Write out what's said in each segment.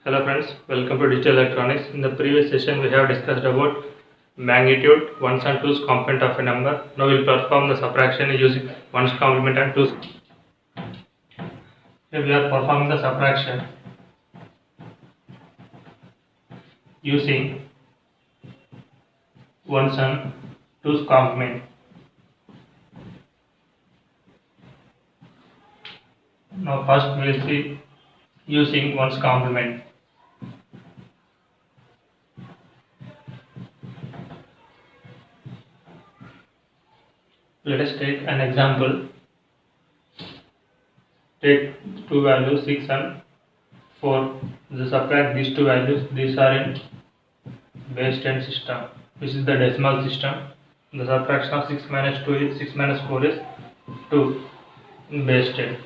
Hello friends, welcome to Digital Electronics. In the previous session we have discussed about magnitude, ones and twos complement of a number. Now we will perform the subtraction using ones complement and twos. Here we are performing the subtraction using ones and twos complement. Now first we will see using ones complement. Let us take an example. Take two values 6 and 4. Just subtract these two values. These are in base 10 system. This is the decimal system. The subtraction of 6 minus 2 is 6 minus 4 is 2 in base 10.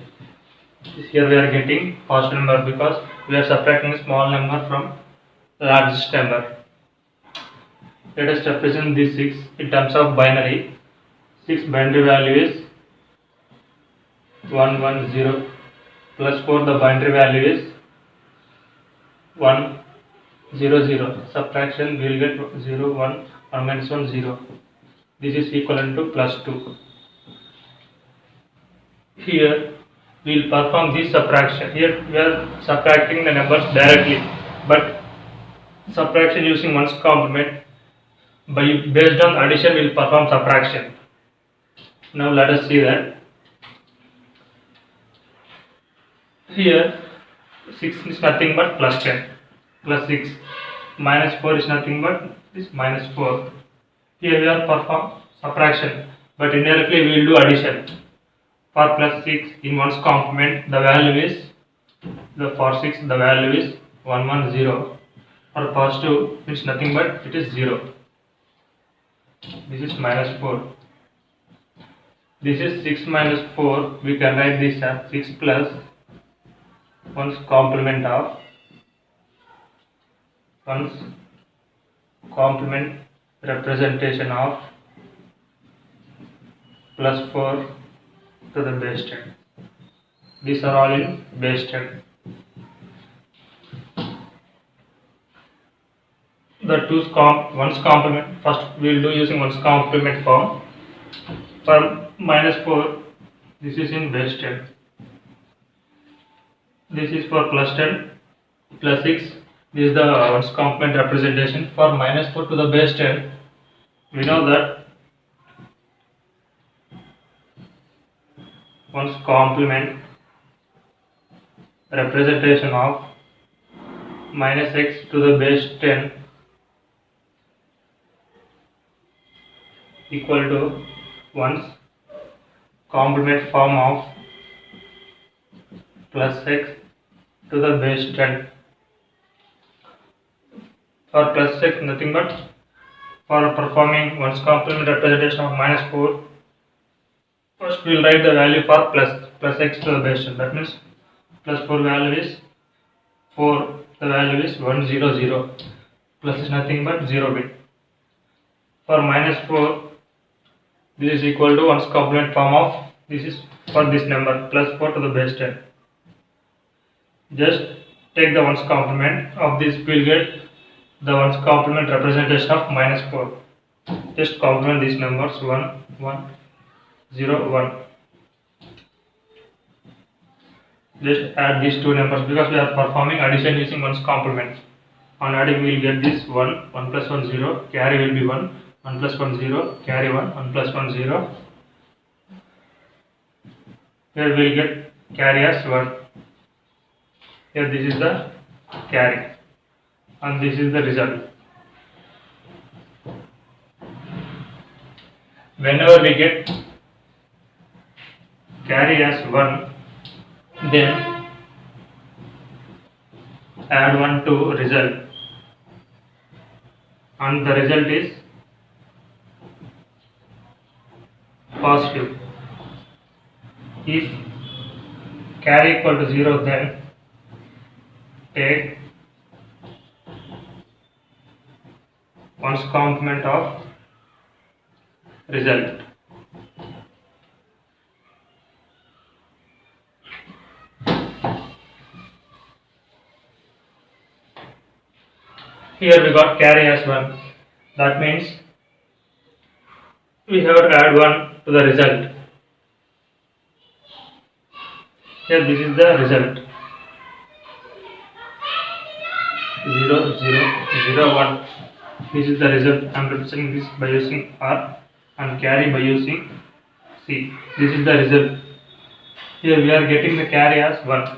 Here we are getting positive number because we are subtracting a small number from the largest number. Let us represent this 6 in terms of binary. 6 binary value is 110 plus 4 the binary value is 100. Subtraction we will get 0 1 minus 1 0. This is equivalent to plus 2. Here we will perform this subtraction. Here we are subtracting the numbers directly, but subtraction using ones complement. Based on addition we will perform subtraction. Now let us see that. Here 6 is nothing but plus 10 plus 6 minus 4 is nothing but this minus 4. Here we are perform subtraction, but indirectly we will do addition. For plus 6 in ones complement the value is for 6 the value is 110. For positive it's nothing but it is 0. This is minus 4. This is 6 minus 4. We can write this as 6 plus ones complement of ones complement representation of plus 4 to the base 10. These are all in base 10. The ones complement, first we will do using ones complement form. For minus 4, this is in base 10. This is for plus 10 plus 6. This is the ones complement representation. For minus 4 to the base 10, we know that ones complement representation of minus x to the base 10 equal to ones complement form of plus x to the base 10. For plus x nothing but for performing ones complement representation of minus 4, first we will write the value for plus x to the base 10. That means plus 4 value is 4, the value is 100. Plus is nothing but 0 bit. For minus 4, this is equal to ones complement form of, this is for this number plus 4 to the base 10. Just take the ones complement of this, we will get the ones complement representation of minus 4. Just complement these numbers 1 1 0 1. Just add these two numbers because we are performing addition using ones complement. On adding we will get this 1 1 plus 1 0, carry will be 1 1 plus 1 0, carry 1 1 plus 1 0. Here we will get carry as 1. Here this is the carry and this is the result. Whenever we get carry as 1, then add 1 to result and the result is positive. If carry equal to 0, then take ones complement of result. Here we got carry as 1. That means we have to add 1 to the result. Here this is the result. 0, 0, 0, 1. This is the result. I am representing this by using R and carry by using C. This is the result. Here we are getting the carry as 1.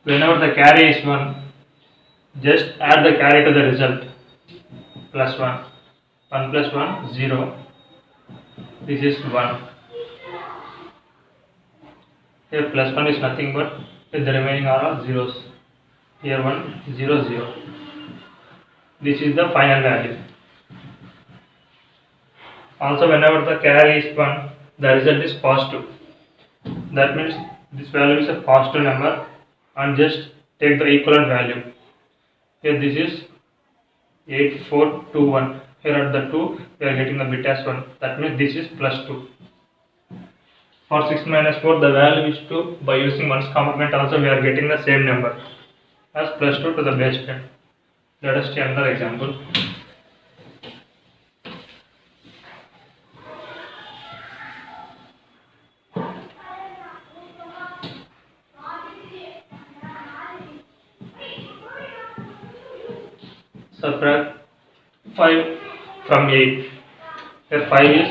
Whenever the carry is 1, just add the carry to the result. Plus 1. 1 plus 1, 0. This is 1. Here plus 1 is nothing but the remaining are all zeros. Here 1, 0, 0. This is the final value. Also, whenever the carry is 1, the result is positive. That means this value is a positive number and just take the equivalent value. Here this is 8421. Here at the 2 we are getting the bit as 1. That means this is plus 2. For 6 minus 4 the value is 2. By using 1's complement also we are getting the same number as plus 2 to the base 10. Let us take another example. Subtract 5 from 8. Here 5 is,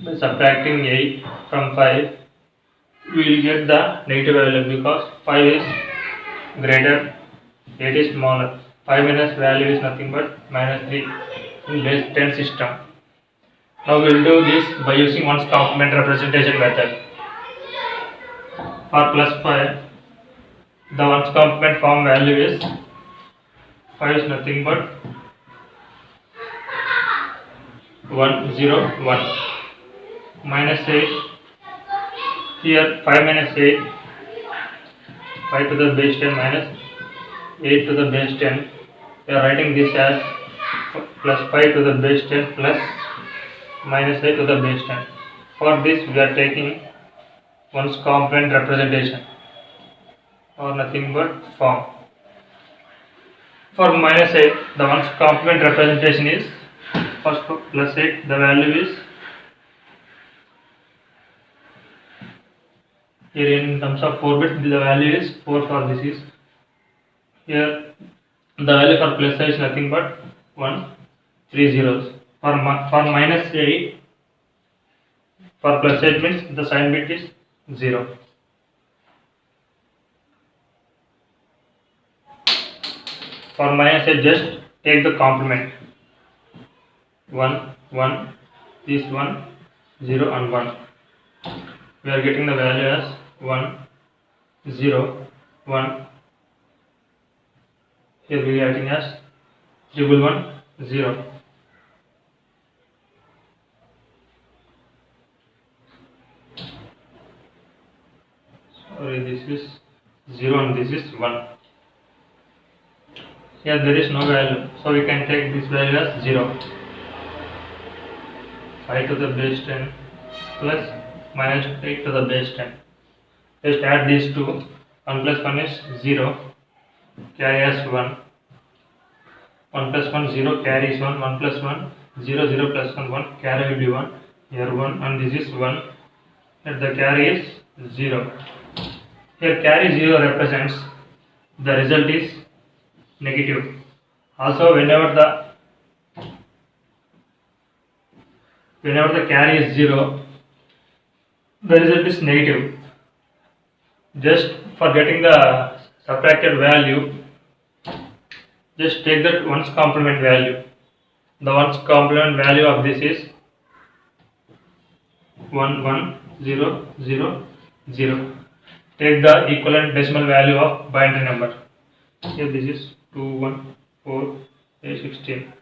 by subtracting 8 from 5, we will get the negative value because 5 is greater, 8 is smaller. 5 minus value is nothing but minus 3 in base 10 system. Now we will do this by using 1's complement representation method. For plus 5, the 1's complement form value is 5 is nothing but 1, 0, 1. Minus 8. Here 5 minus 8. 5 to the base 10 minus 8 to the base 10. We are writing this as plus 5 to the base 10 plus minus 8 to the base 10. For this we are taking 1's complement representation or nothing but form. For minus 8, the 1's complement representation is first plus 8, the value is here in terms of 4 bits, the value is 4 for this is. Here the value for plus 8 is nothing but 1, 3 zeros. For minus 8, for plus 8 means the sign bit is 0. For minus 8, just take the complement. 1, 1, this 1, 0 and 1. We are getting the value as 1, 0, 1. Here we are getting as 111, 0. Sorry, this is 0 and this is 1. Here there is no value, so we can take this value as 0. 5 to the base 10 plus minus 8 to the base 10. Just add these two. 1 plus 1 is 0. Carry as 1. 1 plus 1 0. Carry is 1. 1 plus 1 0. 0 plus 1 1. Carry will be 1. Here 1 and this is 1. Here the carry is 0. Here carry 0 represents the result is negative. Also whenever the carry is 0, the result is negative. Just for getting the subtracted value, just take that 1's complement value. The 1's complement value of this is 1, 1, 0, 0, 0. Take the equivalent decimal value of binary number. Here this is 2, 1, 4, 8, 16.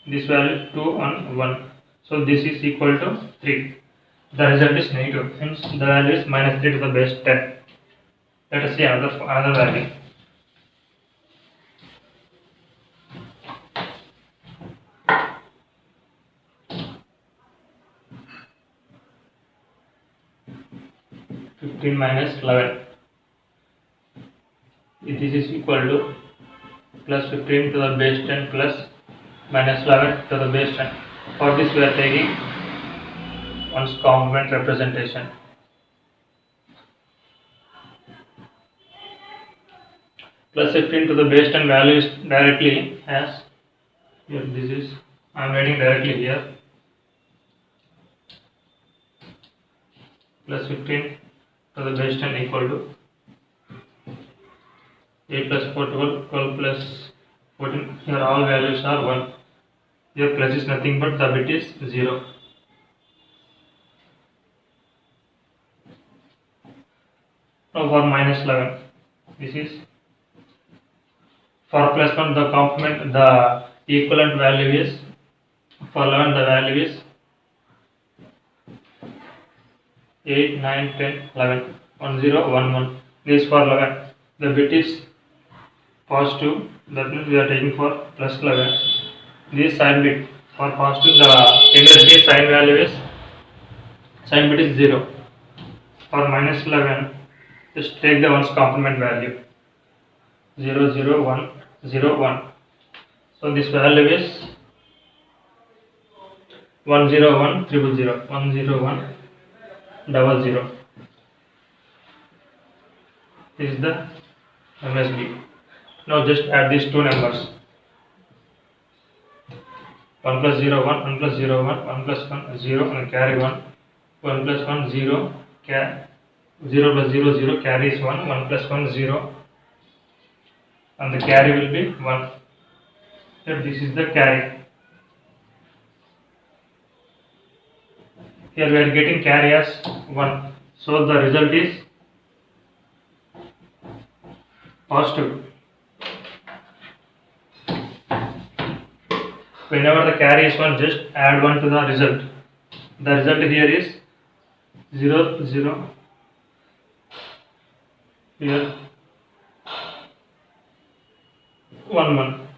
This value is 2 and 1. So this is equal to 3. The result is negative. Hence the value is minus 3 to the base 10. Let us see another value. -11. This is equal to plus 15 to the base 10 plus minus 11 to the base 10. For this we are taking one's complement representation. Plus 15 to the base 10 value is directly as here. This is I am writing directly here. Plus 15 to the base 10 equal to 8 plus 4 12, 12 plus 14. Here all values are 1. Here plus is nothing but the bit is 0. Now for minus 11, this is for plus 1 the complement, the equivalent value is, for 11 the value is 8, 9, 10, 11, 1, 0, 1, 1. This for 11. The bit is positive, that means we are taking for plus 11. This sign bit for positive, the inverse sign value is, sign bit is 0. For minus 11, just take the one's complement value 0, 0, 1, 0, 1. So this value is 1, 0, 1, 0, 0, 1, 0, 1, 0, 0. This is the MSB. Now just add these two numbers. 1 plus 0, 1, 1 plus 0, 1, 1 plus 1, 0, and carry 1. 1 plus 1, 0, 0 plus 0, 0, carry is 1, 1 plus 1, 0, and the carry will be 1. Here this is the carry. Here we are getting carry as 1. So the result is positive. Whenever the carry is 1, just add 1 to the result. The result here is 0, 0. Here 1, 1.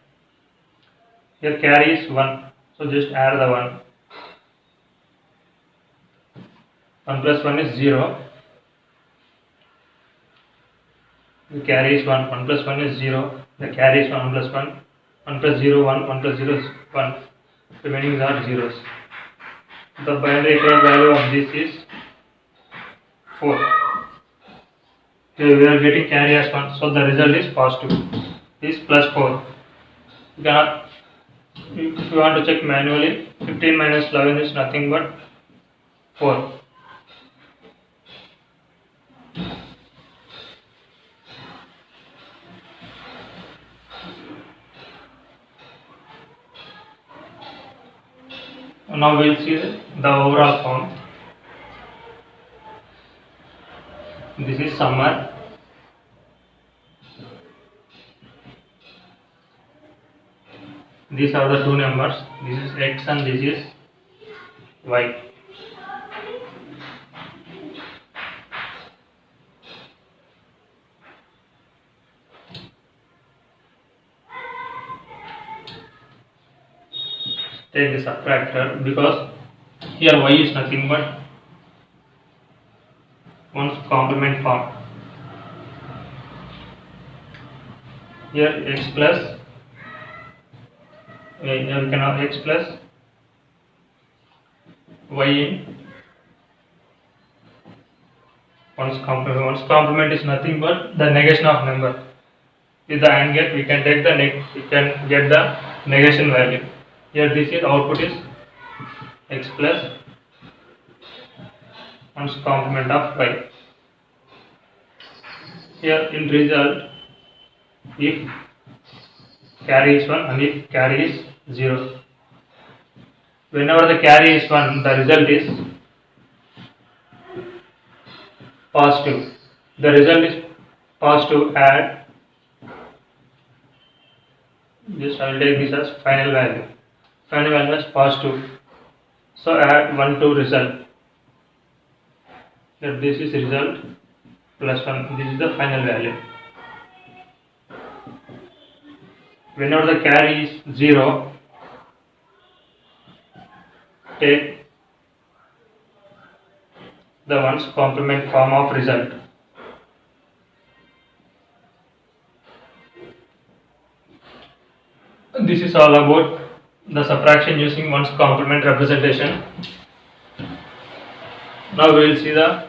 Here carry is 1. So just add the 1. 1 plus 1 is 0. The carry is 1. 1 plus 1 is 0. The carry is 1 plus 1. 1 plus 0, 1. 1 plus 0 is 1. Remaining are zeros. The binary equivalent value of this is 4. Here we are getting carry as 1. So the result is positive. Is plus 4. You cannot, if you want to check manually, 15 minus 11 is nothing but 4. Now we will see the overall form. This is summer. These are the two numbers. This is x and this is y. Take the subtractor because here y is nothing but one's complement form. Here x plus, here we can have x plus y in one's complement. One's complement is nothing but the negation of number. With the AND gate, we can take the we can get the negation value. Here this is output is x plus one's complement of y. Here in result, if carry is 1 and if carry is 0. Whenever the carry is 1, the result is positive. The result is positive. Add, just I will take this as final value. Final value is positive. So add 1 to result. Here this is result plus 1. This is the final value. Whenever the carry is 0, take the one's complement form of result. This is all about the subtraction using one's complement representation. Now we will see the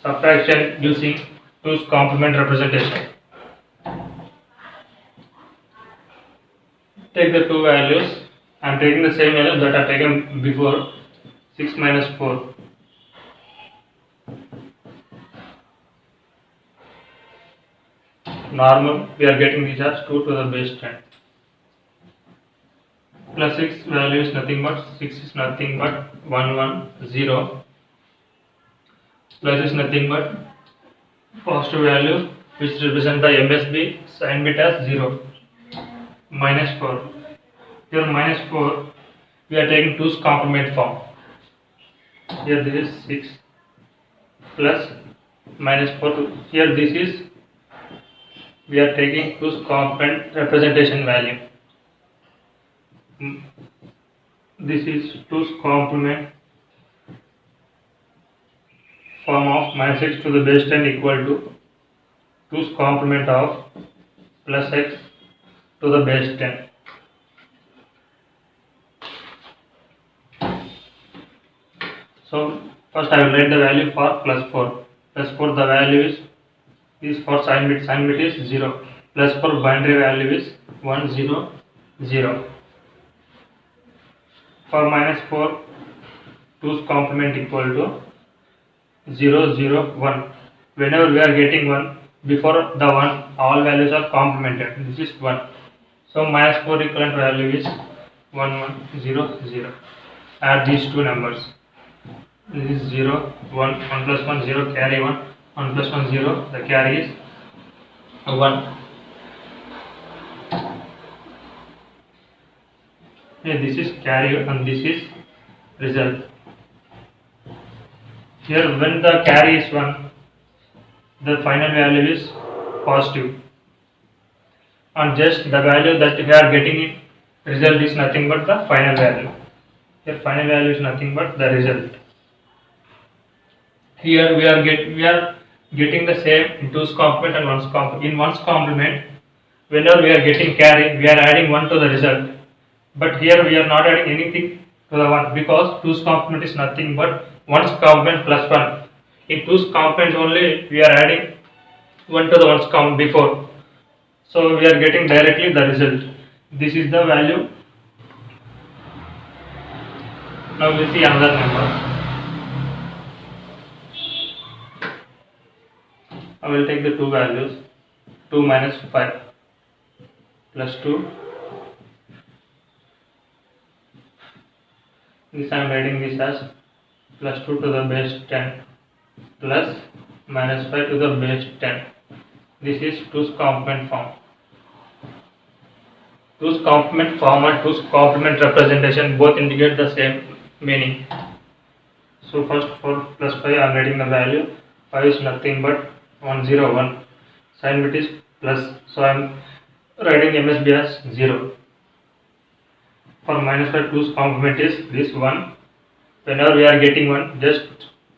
subtraction using 2's complement representation. Take the two values. I am taking the same values that I have taken before. 6 minus 4. Normal, we are getting these as 2 to the base 10. Plus 6 value is nothing but 6 is nothing but 1 1 0. Plus is nothing but positive value which represent the MSB sign bit as 0. Minus 4. Here minus 4 we are taking 2's complement form. Here this is 6 plus minus 4. Here this is we are taking 2's complement representation value. This is 2's complement form of minus x to the base 10 equal to 2's complement of plus x to the base 10. So first I will write the value for plus 4. Plus 4 the value is for sign bit is 0. Plus 4 binary value is 1 0 0. For minus 4 2's complement equal to 0 0 1. Whenever we are getting 1, before the 1 all values are complemented. This is 1. So minus 4 equivalent value is 1 1 0 0. Add these two numbers. This is 0 1 1 plus 1 0 carry 1 1 plus 1 0. The carry is 1. This is carry and this is result. Here when the carry is 1, the final value is positive, and just the value that we are getting in result is nothing but the final value. Here final value is nothing but the result. Here we are getting the same in 2's complement and 1's complement. In 1's complement, whenever we are getting carry, we are adding 1 to the result. But here we are not adding anything to the 1 because 2's complement is nothing but 1's complement plus 1. In 2's complement only we are adding 1 to the 1's complement before. So we are getting directly the result. This is the value. Now we will see another number. I will take the two values. 2 minus 5 plus 2. This I am writing this as plus 2 to the base 10 plus minus 5 to the base 10. This is 2's complement form. 2's complement form and 2's complement representation both indicate the same meaning. So first for plus 5 I am writing the value. 5 is nothing but 1 0 1. Sign bit is plus, so I am writing MSB as 0. For minus 5 2's complement is this 1. Whenever we are getting 1, just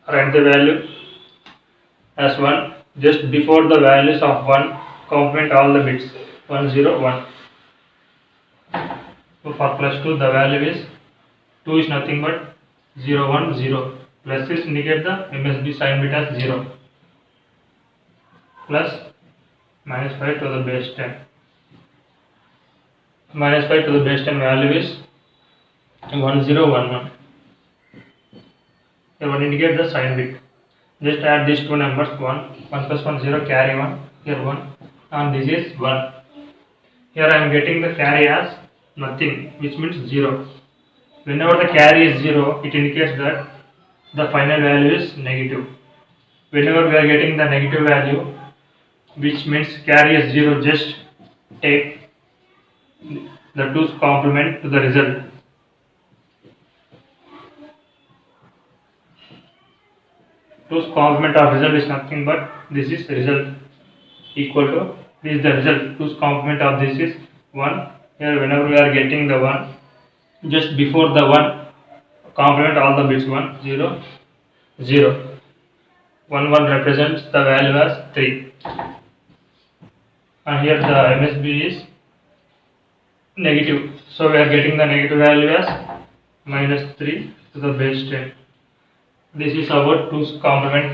write the value as 1. Just before the values of 1, complement all the bits 1 0 1. So for plus 2 the value is 2 is nothing but 0 1 0. Plus is indicate the MSB sign bit as 0. Plus minus 5 to the base 10. Minus 5 to the base 10 value is 1 0 1 1. Here 1 indicate the sign bit. Just add these two numbers 1 1 plus 1 0 carry 1. Here 1 and this is 1. Here I am getting the carry as nothing, which means 0. Whenever the carry is 0, it indicates that the final value is negative. Whenever we are getting the negative value, which means carry is 0, just take the 2's complement to the result. Two's complement of result is nothing but this is result equal to this is the result. 2's complement of this is 1. Here whenever we are getting the 1, just before the 1 complement all the bits 1 0 0. 1 1 represents the value as 3. And here the MSB is negative. So we are getting the negative value as minus 3 to the base 10. This is our 2's complement.